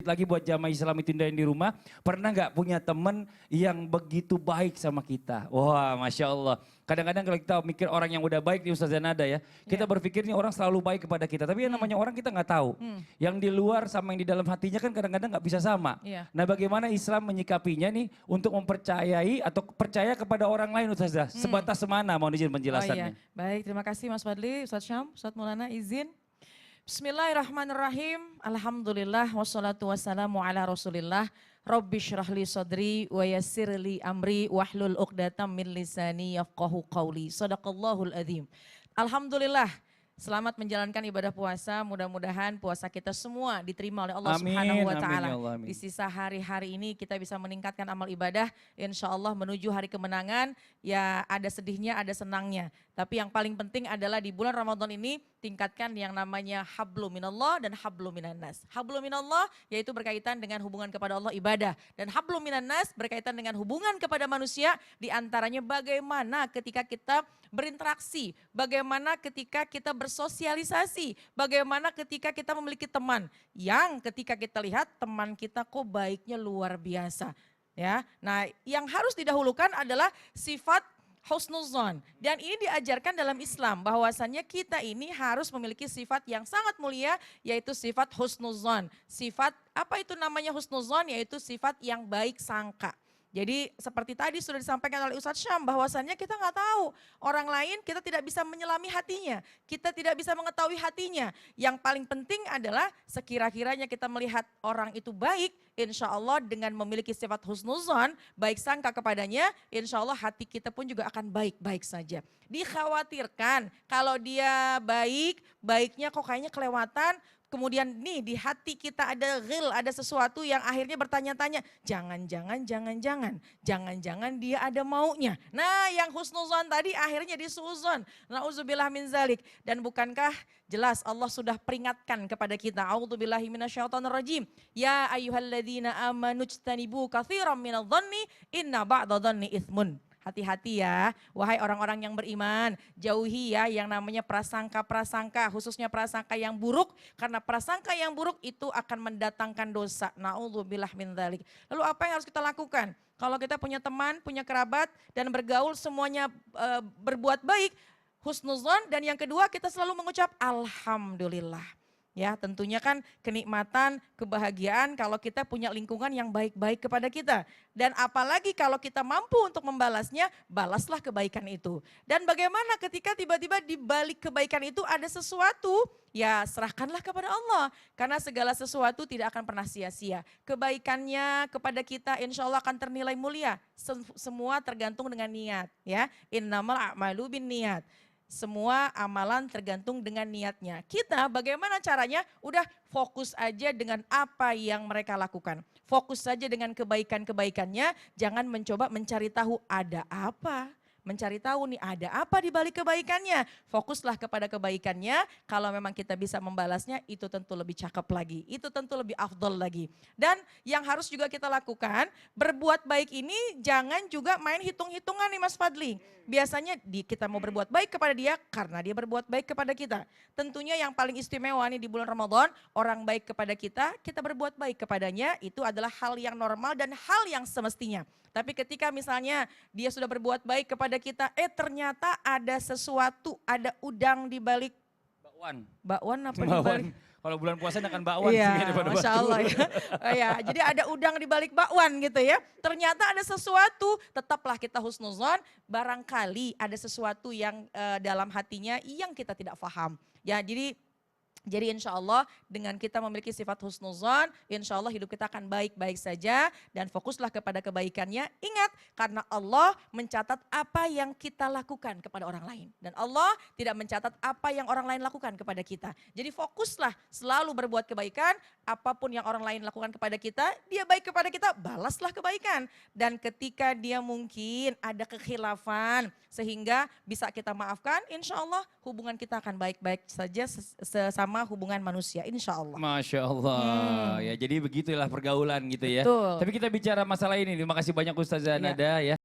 lagi buat jamaah Islam itu yang di rumah. Pernah nggak punya temen yang begitu baik sama kita? Wah, Masya Allah. Kadang-kadang kalau kita mikir orang yang udah baik di Ustazah Nada ya, kita berpikir nih orang selalu baik kepada kita. Tapi yang namanya orang kita nggak tahu. Yang di luar sama yang di dalam hatinya kan kadang-kadang nggak bisa sama. Nah bagaimana Islam menyikapinya nih untuk mempercayai atau percaya kepada orang lain Ustazah? Sebatas mana mohon izin penjelasannya? Baik, terima kasih Mas Fadli, Ustaz Syam, Ustaz Maulana izin. Bismillahirrahmanirrahim. Alhamdulillah wassalatu wassalamu ala Rasulillah. Rabbi syrahli sadri wa yassirli amri wahlul uqdatam min lisani yafqahu qawli. Shadaqallahul adzim. Alhamdulillah. Selamat menjalankan ibadah puasa, mudah-mudahan puasa kita semua diterima oleh Allah Subhanahu wa Ta'ala. Di sisa hari-hari ini kita bisa meningkatkan amal ibadah, insya Allah menuju hari kemenangan, ya ada sedihnya, ada senangnya. Tapi yang paling penting adalah di bulan Ramadan ini tingkatkan yang namanya hablu minallah dan hablu minannas. Hablu minallah yaitu berkaitan dengan hubungan kepada Allah ibadah. Dan hablu minannas berkaitan dengan hubungan kepada manusia, diantaranya bagaimana ketika kita berinteraksi, bagaimana ketika kita bersosialisasi, bagaimana ketika kita memiliki teman yang ketika kita lihat teman kita kok baiknya luar biasa. Ya, nah yang harus didahulukan adalah sifat husnuzon. Dan ini diajarkan dalam Islam bahwasannya kita ini harus memiliki sifat yang sangat mulia yaitu sifat husnuzon. Sifat apa itu namanya husnuzon? Yaitu sifat yang baik sangka. Jadi seperti tadi sudah disampaikan oleh Ustadz Syam bahwasannya kita nggak tahu orang lain, kita tidak bisa menyelami hatinya, kita tidak bisa mengetahui hatinya. Yang paling penting adalah sekira-kiranya kita melihat orang itu baik, insya Allah dengan memiliki sifat husnuzon, baik sangka kepadanya, insya Allah hati kita pun juga akan baik-baik saja. Dikhawatirkan kalau dia baik, baiknya kok kayaknya kelewatan, kemudian nih di hati kita ada ghil, ada sesuatu yang akhirnya bertanya-tanya, jangan-jangan dia ada maunya. Nah yang husnuzon tadi akhirnya jadi suuzon. Na'udzubillah min zalik. Dan bukankah jelas Allah sudah peringatkan kepada kita, a'udzubillahi minasyaitonirrajim. Ya ayyuhalladzina amanu ijtanibu katsiran minadh-dhanni inna ba'dadh-dhanni itsmun. Hati-hati ya, wahai orang-orang yang beriman, jauhi ya yang namanya prasangka-prasangka, khususnya prasangka yang buruk, karena prasangka yang buruk itu akan mendatangkan dosa. Na'udzubillah min dzalik. Lalu apa yang harus kita lakukan? Kalau kita punya teman, punya kerabat, dan bergaul semuanya berbuat baik, husnuzon, dan yang kedua kita selalu mengucap Alhamdulillah. Ya tentunya kan kenikmatan, kebahagiaan kalau kita punya lingkungan yang baik-baik kepada kita. Dan apalagi kalau kita mampu untuk membalasnya, balaslah kebaikan itu. Dan bagaimana ketika tiba-tiba di balik kebaikan itu ada sesuatu, ya serahkanlah kepada Allah. Karena segala sesuatu tidak akan pernah sia-sia. Kebaikannya kepada kita insya Allah akan ternilai mulia. Semua tergantung dengan niat. Ya, innamal a'malu bin niat. Semua amalan tergantung dengan niatnya. Kita bagaimana caranya? Udah fokus aja dengan apa yang mereka lakukan. Fokus saja dengan kebaikan-kebaikannya. Jangan mencoba mencari tahu ada apa. Mencari tahu nih ada apa di balik kebaikannya. Fokuslah kepada kebaikannya. Kalau memang kita bisa membalasnya itu tentu lebih cakep lagi. Itu tentu lebih afdol lagi. Dan yang harus juga kita lakukan, berbuat baik ini jangan juga main hitung-hitungan nih Mas Fadli. Biasanya kita mau berbuat baik kepada dia karena dia berbuat baik kepada kita. Tentunya yang paling istimewa nih di bulan Ramadan, orang baik kepada kita berbuat baik kepadanya, itu adalah hal yang normal dan hal yang semestinya. Tapi ketika misalnya dia sudah berbuat baik kepada kita, ternyata ada sesuatu, ada udang di balik bakwan. Bakwan apa di balik? Kalau bulan puasa akan bakwan iya, sih daripada Masya Allah ya. Ya. Jadi ada udang di balik bakwan gitu ya. Ternyata ada sesuatu, tetaplah kita husnuzon, barangkali ada sesuatu yang dalam hatinya yang kita tidak paham. Ya, jadi insya Allah dengan kita memiliki sifat husnuzon, insya Allah hidup kita akan baik-baik saja dan fokuslah kepada kebaikannya. Ingat karena Allah mencatat apa yang kita lakukan kepada orang lain. Dan Allah tidak mencatat apa yang orang lain lakukan kepada kita. Jadi fokuslah selalu berbuat kebaikan, apapun yang orang lain lakukan kepada kita, dia baik kepada kita, balaslah kebaikan. Dan ketika dia mungkin ada kekhilafan sehingga bisa kita maafkan, insya Allah hubungan kita akan baik-baik saja sesama hubungan manusia, insya Allah. Masya Allah, ya jadi begitulah pergaulan gitu ya. Betul. Tapi kita bicara masalah ini, terima kasih banyak Ustazah Nada ya.